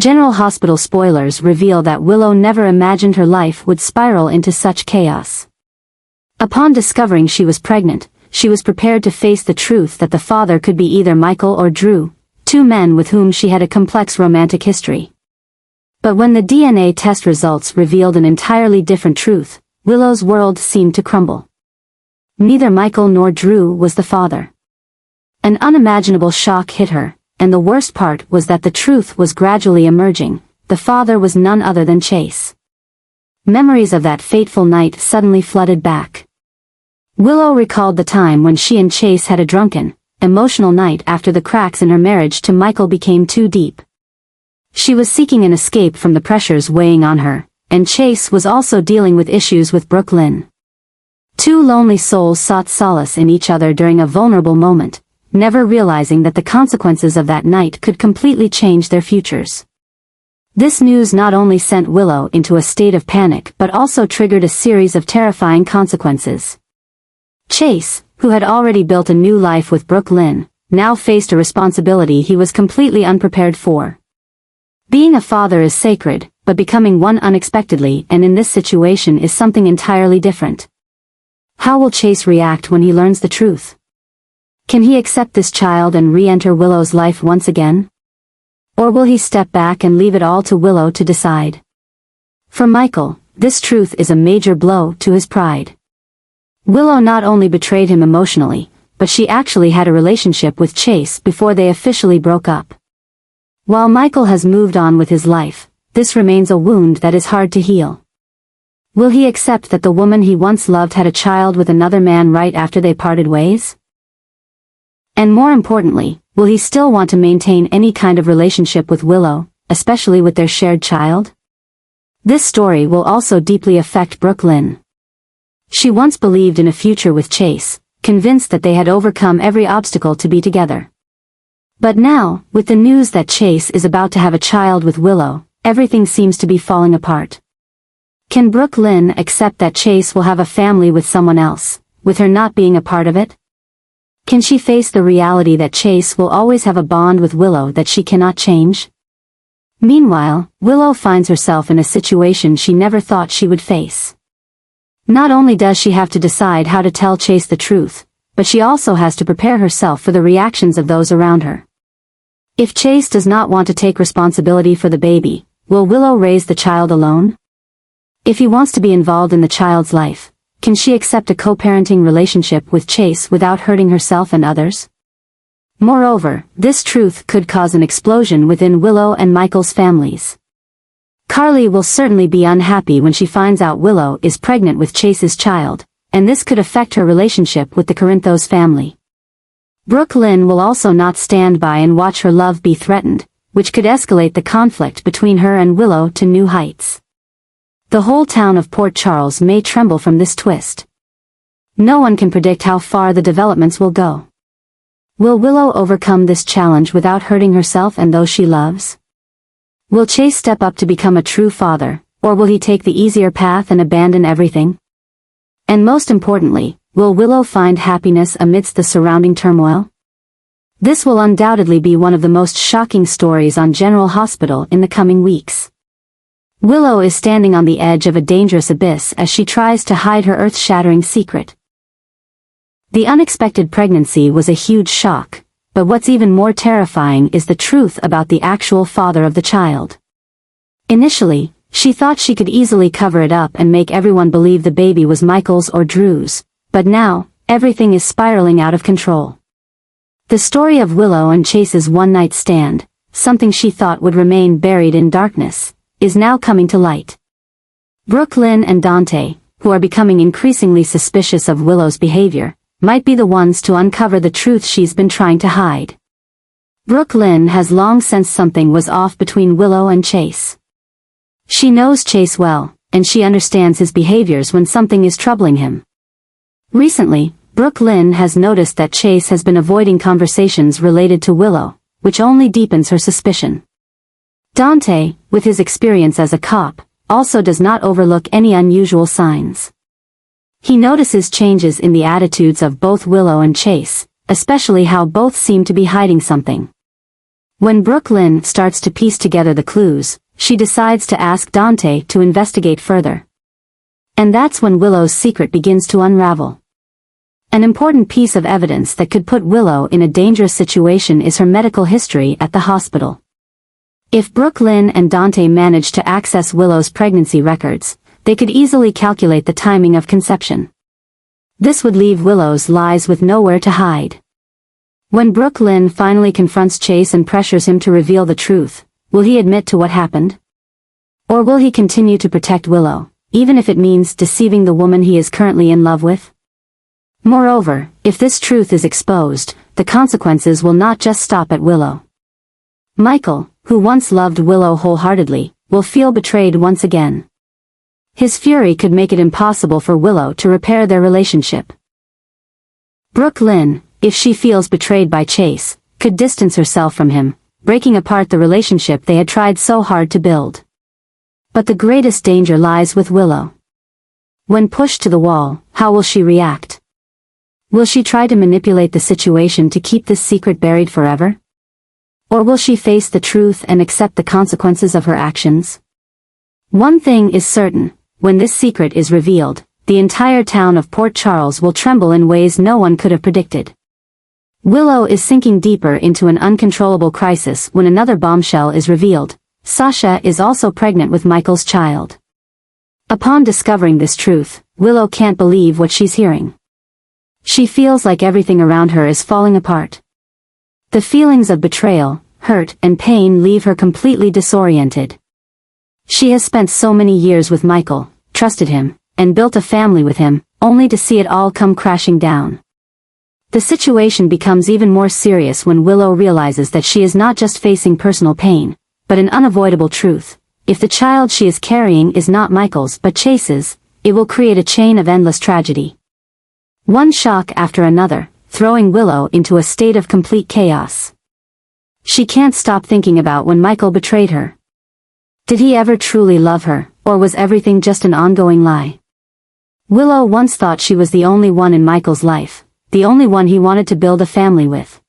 General Hospital spoilers reveal that Willow never imagined her life would spiral into such chaos. Upon discovering she was pregnant, she was prepared to face the truth that the father could be either Michael or Drew, two men with whom she had a complex romantic history. But when the DNA test results revealed an entirely different truth, Willow's world seemed to crumble. Neither Michael nor Drew was the father. An unimaginable shock hit her, and the worst part was that the truth was gradually emerging. The father was none other than Chase. Memories of that fateful night suddenly flooded back. Willow recalled the time when she and Chase had a drunken, emotional night after the cracks in her marriage to Michael became too deep. She was seeking an escape from the pressures weighing on her, and Chase was also dealing with issues with Brooklyn. Two lonely souls sought solace in each other during a vulnerable moment, never realizing that the consequences of that night could completely change their futures. This news not only sent Willow into a state of panic but also triggered a series of terrifying consequences. Chase, who had already built a new life with Brooklyn, now faced a responsibility he was completely unprepared for. Being a father is sacred, but becoming one unexpectedly and in this situation is something entirely different. How will Chase react when he learns the truth? Can he accept this child and re-enter Willow's life once again? Or will he step back and leave it all to Willow to decide? For Michael, this truth is a major blow to his pride. Willow not only betrayed him emotionally, but she actually had a relationship with Chase before they officially broke up. While Michael has moved on with his life, this remains a wound that is hard to heal. Will he accept that the woman he once loved had a child with another man right after they parted ways? And more importantly, will he still want to maintain any kind of relationship with Willow, especially with their shared child? This story will also deeply affect Brooklyn. She once believed in a future with Chase, convinced that they had overcome every obstacle to be together. But now, with the news that Chase is about to have a child with Willow, everything seems to be falling apart. Can Brooklyn accept that Chase will have a family with someone else, with her not being a part of it? Can she face the reality that Chase will always have a bond with Willow that she cannot change? Meanwhile, Willow finds herself in a situation she never thought she would face. Not only does she have to decide how to tell Chase the truth, but she also has to prepare herself for the reactions of those around her. If Chase does not want to take responsibility for the baby, will Willow raise the child alone? If he wants to be involved in the child's life, can she accept a co-parenting relationship with Chase without hurting herself and others? Moreover, this truth could cause an explosion within Willow and Michael's families. Carly will certainly be unhappy when she finds out Willow is pregnant with Chase's child, and this could affect her relationship with the Corinthos family. Brooklyn will also not stand by and watch her love be threatened, which could escalate the conflict between her and Willow to new heights. The whole town of Port Charles may tremble from this twist. No one can predict how far the developments will go. Will Willow overcome this challenge without hurting herself and those she loves? Will Chase step up to become a true father, or will he take the easier path and abandon everything? And most importantly, will Willow find happiness amidst the surrounding turmoil? This will undoubtedly be one of the most shocking stories on General Hospital in the coming weeks. Willow is standing on the edge of a dangerous abyss as she tries to hide her earth-shattering secret. The unexpected pregnancy was a huge shock, but what's even more terrifying is the truth about the actual father of the child. Initially, she thought she could easily cover it up and make everyone believe the baby was Michael's or Drew's, but now, everything is spiraling out of control. The story of Willow and Chase's one-night stand, something she thought would remain buried in darkness, is now coming to light. Brooklyn and Dante, who are becoming increasingly suspicious of Willow's behavior, might be the ones to uncover the truth she's been trying to hide. Brooklyn has long sensed something was off between Willow and Chase. She knows Chase well, and she understands his behaviors when something is troubling him. Recently, Brooklyn has noticed that Chase has been avoiding conversations related to Willow, which only deepens her suspicion. Dante, with his experience as a cop, also does not overlook any unusual signs. He notices changes in the attitudes of both Willow and Chase, especially how both seem to be hiding something. When Brooklyn starts to piece together the clues, she decides to ask Dante to investigate further. And that's when Willow's secret begins to unravel. An important piece of evidence that could put Willow in a dangerous situation is her medical history at the hospital. If Brooklyn and Dante managed to access Willow's pregnancy records, they could easily calculate the timing of conception. This would leave Willow's lies with nowhere to hide. When Brooklyn finally confronts Chase and pressures him to reveal the truth, will he admit to what happened? Or will he continue to protect Willow, even if it means deceiving the woman he is currently in love with? Moreover, if this truth is exposed, the consequences will not just stop at Willow. Michael, who once loved Willow wholeheartedly, will feel betrayed once again. His fury could make it impossible for Willow to repair their relationship. Brooklyn, if she feels betrayed by Chase, could distance herself from him, breaking apart the relationship they had tried so hard to build. But the greatest danger lies with Willow. When pushed to the wall, how will she react? Will she try to manipulate the situation to keep this secret buried forever? Or will she face the truth and accept the consequences of her actions? One thing is certain, when this secret is revealed, the entire town of Port Charles will tremble in ways no one could have predicted. Willow is sinking deeper into an uncontrollable crisis when another bombshell is revealed. Sasha is also pregnant with Michael's child. Upon discovering this truth, Willow can't believe what she's hearing. She feels like everything around her is falling apart. The feelings of betrayal, hurt, and pain leave her completely disoriented. She has spent so many years with Michael, trusted him, and built a family with him, only to see it all come crashing down. The situation becomes even more serious when Willow realizes that she is not just facing personal pain, but an unavoidable truth. If the child she is carrying is not Michael's but Chase's, it will create a chain of endless tragedy. One shock after another, throwing Willow into a state of complete chaos. She can't stop thinking about when Michael betrayed her. Did he ever truly love her, or was everything just an ongoing lie? Willow once thought she was the only one in Michael's life, the only one he wanted to build a family with.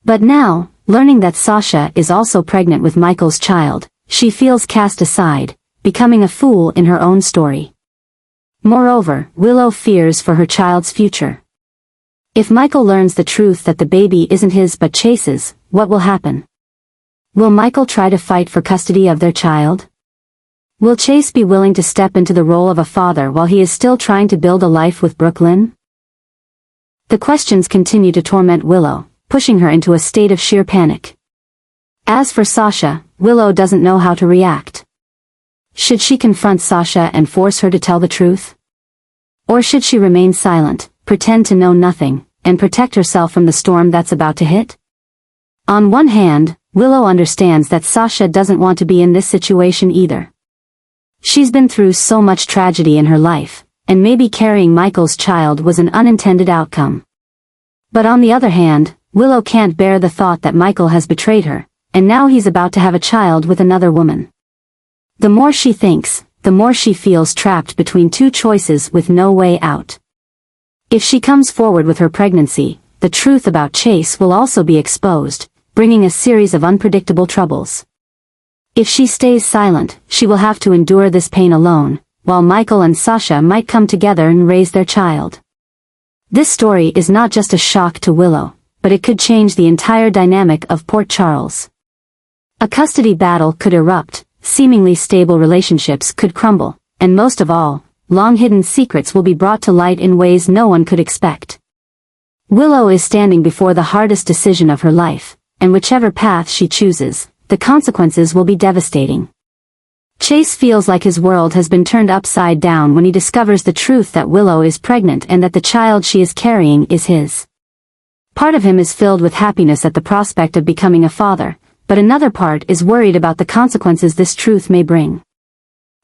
But now, learning that Sasha is also pregnant with Michael's child, she feels cast aside, becoming a fool in her own story. Moreover, Willow fears for her child's future. If Michael learns the truth that the baby isn't his but Chase's, what will happen? Will Michael try to fight for custody of their child? Will Chase be willing to step into the role of a father while he is still trying to build a life with Brooklyn? The questions continue to torment Willow, pushing her into a state of sheer panic. As for Sasha, Willow doesn't know how to react. Should she confront Sasha and force her to tell the truth? Or should she remain silent, pretend to know nothing, and protect herself from the storm that's about to hit? On one hand, Willow understands that Sasha doesn't want to be in this situation either. She's been through so much tragedy in her life, and maybe carrying Michael's child was an unintended outcome. But on the other hand, Willow can't bear the thought that Michael has betrayed her, and now he's about to have a child with another woman. The more she thinks, the more she feels trapped between two choices with no way out. If she comes forward with her pregnancy, the truth about Chase will also be exposed, bringing a series of unpredictable troubles. If she stays silent, she will have to endure this pain alone, while Michael and Sasha might come together and raise their child. This story is not just a shock to Willow, but it could change the entire dynamic of Port Charles. A custody battle could erupt, seemingly stable relationships could crumble, and most of all, long-hidden secrets will be brought to light in ways no one could expect. Willow is standing before the hardest decision of her life, and whichever path she chooses, the consequences will be devastating. Chase feels like his world has been turned upside down when he discovers the truth that Willow is pregnant and that the child she is carrying is his. Part of him is filled with happiness at the prospect of becoming a father, but another part is worried about the consequences this truth may bring.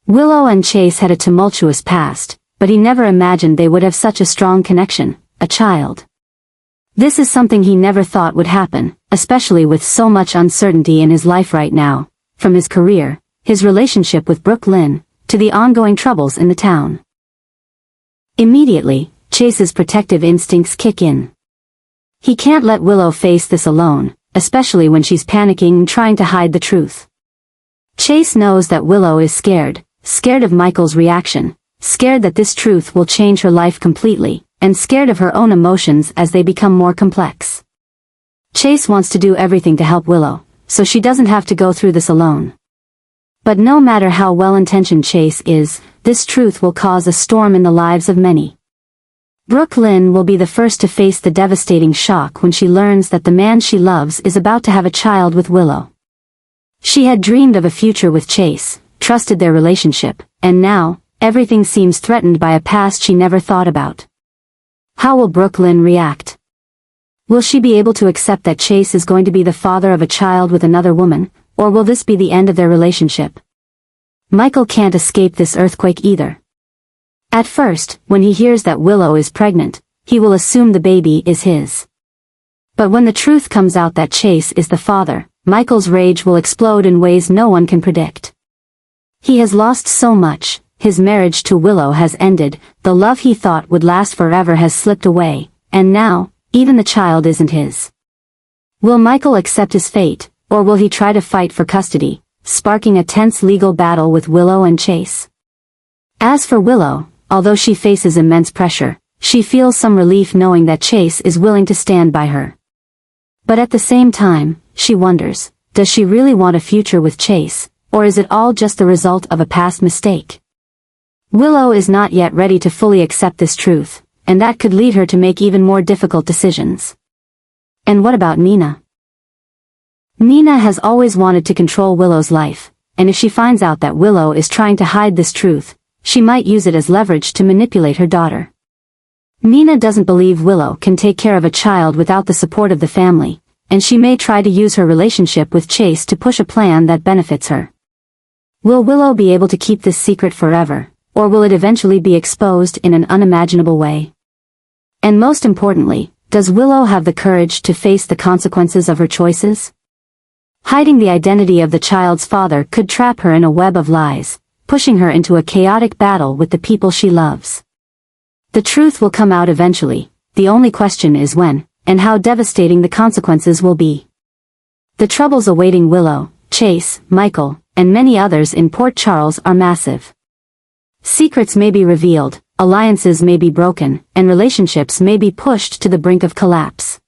Willow and Chase had a tumultuous past, but he never imagined they would have such a strong connection, a child. This is something he never thought would happen, especially with so much uncertainty in his life right now, from his career, his relationship with Brooklyn, to the ongoing troubles in the town. Immediately, Chase's protective instincts kick in. He can't let Willow face this alone, especially when she's panicking and trying to hide the truth. Chase knows that Willow is scared of Michael's reaction, scared that this truth will change her life completely, and scared of her own emotions as they become more complex. Chase wants to do everything to help Willow, so she doesn't have to go through this alone. But no matter how well-intentioned Chase is, this truth will cause a storm in the lives of many. Brooklyn will be the first to face the devastating shock when she learns that the man she loves is about to have a child with Willow. She had dreamed of a future with Chase, trusted their relationship, and now, everything seems threatened by a past she never thought about. How will Brooklyn react? Will she be able to accept that Chase is going to be the father of a child with another woman, or will this be the end of their relationship? Michael can't escape this earthquake either. At first, when he hears that Willow is pregnant, he will assume the baby is his. But when the truth comes out that Chase is the father, Michael's rage will explode in ways no one can predict. He has lost so much, his marriage to Willow has ended, the love he thought would last forever has slipped away, and now, even the child isn't his. Will Michael accept his fate, or will he try to fight for custody, sparking a tense legal battle with Willow and Chase? As for Willow, although she faces immense pressure, she feels some relief knowing that Chase is willing to stand by her. But at the same time, she wonders, does she really want a future with Chase, or is it all just the result of a past mistake? Willow is not yet ready to fully accept this truth, and that could lead her to make even more difficult decisions. And what about Nina? Nina has always wanted to control Willow's life, and if she finds out that Willow is trying to hide this truth, she might use it as leverage to manipulate her daughter. Nina doesn't believe Willow can take care of a child without the support of the family, and she may try to use her relationship with Chase to push a plan that benefits her. Will Willow be able to keep this secret forever, or will it eventually be exposed in an unimaginable way? And most importantly, does Willow have the courage to face the consequences of her choices? Hiding the identity of the child's father could trap her in a web of lies, pushing her into a chaotic battle with the people she loves. The truth will come out eventually, the only question is when, and how devastating the consequences will be. The troubles awaiting Willow, Chase, Michael, and many others in Port Charles are massive. Secrets may be revealed, alliances may be broken, and relationships may be pushed to the brink of collapse.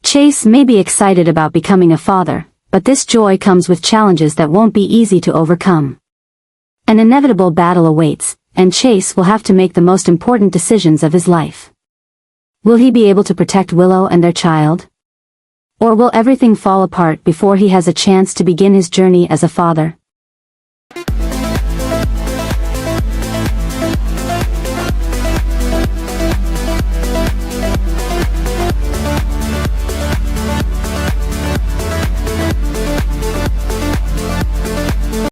Chase may be excited about becoming a father, but this joy comes with challenges that won't be easy to overcome. An inevitable battle awaits, and Chase will have to make the most important decisions of his life. Will he be able to protect Willow and their child? Or will everything fall apart before he has a chance to begin his journey as a father?